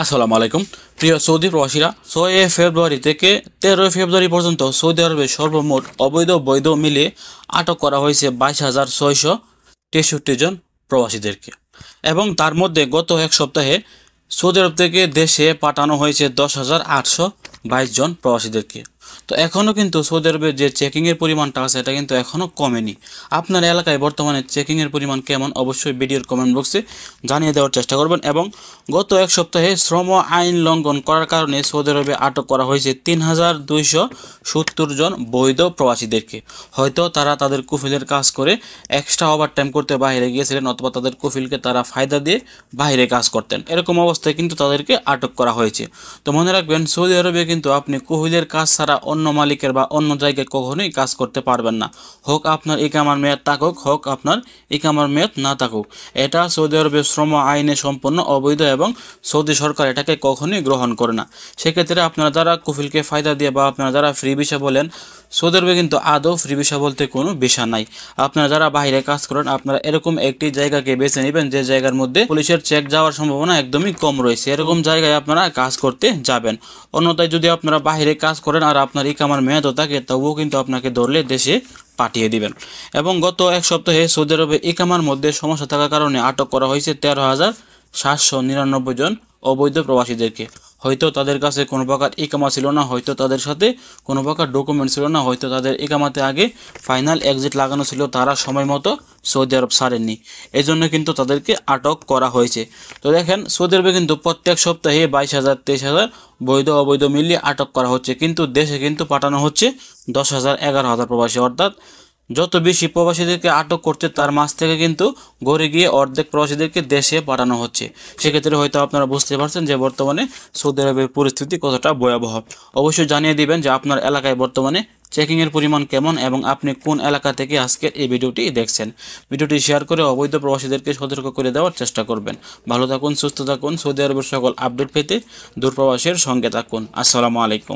আসসালামু আলাইকুম প্রিয় সৌদি প্রবাসীরা 6 ফেব্রুয়ারি থেকে 13 ফেব্রুয়ারি পর্যন্ত সৌদি আরবে সর্বমোট অবৈধ বৈধ মিলিয়ে আটক করা হয়েছে 22,663 জন প্রবাসীদেরকে এবং তার মধ্যে গত এক সপ্তাহে সৌদি আরব থেকে দেশে পাঠানো হয়েছে 10,822 জন প্রবাসীদেরকে। তো এখনও কিন্তু সৌদি আরবের যে চেকিংয়ের পরিমাণটা আছে এটা কিন্তু এখনও কমেনি। আপনার এলাকায় বর্তমানে চেকিংয়ের পরিমাণ কেমন অবশ্যই ভিডিওর কমেন্ট বক্সে জানিয়ে দেওয়ার চেষ্টা করবেন। এবং গত এক সপ্তাহে শ্রম আইন লঙ্ঘন করার কারণে সৌদি আরবে আটক করা হয়েছে 3,270 জন বৈধ প্রবাসীদেরকে। হয়তো তারা তাদের কুফিলের কাজ করে এক্সট্রা ওভারটাইম করতে বাইরে গিয়েছিলেন অথবা তাদের কুফিলকে তারা ফায়দা দিয়ে বাইরে কাজ করতেন, এরকম অবস্থায় কিন্তু তাদেরকে আটক করা হয়েছে। তো মনে রাখবেন, সৌদি আরবে কিন্তু আপনি কুফিলের কাজ ছাড়া অন্য মালিকের বা অন্য জায়গায় কখনোই কাজ করতে পারবেন না, হোক আপনার ইকামার মেয়াদ থাকুক হোক আপনার ইকামার মেয়াদ না থাকুক। এটা সৌদি আরবের শ্রম আইনে সম্পূর্ণ অবৈধ এবং সৌদি সরকার এটাকে কখনোই গ্রহণ করে না। সেক্ষেত্রে আপনারা যারা কুফিলকে ফায়দা দিয়ে বা আপনারা যারা ফ্রি ভিসা বলেন, সৌদি আরবে কিন্তু আদৌ ফ্রি ভিসা বলতে কোনো ভিসা নাই। আপনারা যারা বাইরে কাজ করেন আপনারা এরকম একটি জায়গাকে বেছে নেবেন যে জায়গার মধ্যে পুলিশের চেক যাওয়ার সম্ভাবনা একদমই কম রয়েছে, এরকম জায়গায় আপনারা কাজ করতে যাবেন। অন্যথায় যদি আপনারা বাইরে কাজ করেন আর আপনার ইকামার মেয়াদও থাকে তবুও কিন্তু আপনাকে ধরলে দেশে পাঠিয়ে দিবেন। এবং গত এক সপ্তাহে সৌদি আরবে ইকামার মধ্যে সমস্যা থাকার কারণে আটক করা হয়েছে 13,799 জন অবৈধ প্রবাসীদেরকে। হয়তো তাদের কাছে কোনো প্রকার ইকামা ছিল না, হয়তো তাদের সাথে কোনো প্রকার ডকুমেন্ট ছিল না, হয়তো তাদের ইকামাতে আগে ফাইনাল এক্সিট লাগানো ছিল, তারা সময় মতো সৌদি আরব ছাড়েননি, এই জন্য কিন্তু তাদেরকে আটক করা হয়েছে। তো দেখেন, সৌদি আরবে কিন্তু প্রত্যেক সপ্তাহে 22,000 23,000 বৈধ অবৈধ মিলিয়ে আটক করা হচ্ছে, কিন্তু দেশে কিন্তু পাঠানো হচ্ছে 10,000 11,000 প্রবাসী। অর্থাৎ যত বেশি প্রবাসীদেরকে আটক করছে তার মাঝ থেকে কিন্তু গড়ে গিয়ে অর্ধেক প্রবাসীদেরকে দেশে পাঠানো হচ্ছে। সেক্ষেত্রে হয়তো আপনারা বুঝতে পারছেন যে বর্তমানে সৌদি আরবের পরিস্থিতি কতটা ভয়াবহ। অবশ্যই জানিয়ে দিবেন যে আপনার এলাকায় বর্তমানে চেকিংয়ের পরিমাণ কেমন এবং আপনি কোন এলাকা থেকে আজকের এই ভিডিওটি দেখছেন। ভিডিওটি শেয়ার করে অবৈধ প্রবাসীদেরকে সতর্ক করে দেওয়ার চেষ্টা করবেন। ভালো থাকুন, সুস্থ থাকুন। সৌদি আরবের সকল আপডেট পেতে দূরপ্রবাসের সঙ্গে থাকুন। আসসালামু আলাইকুম।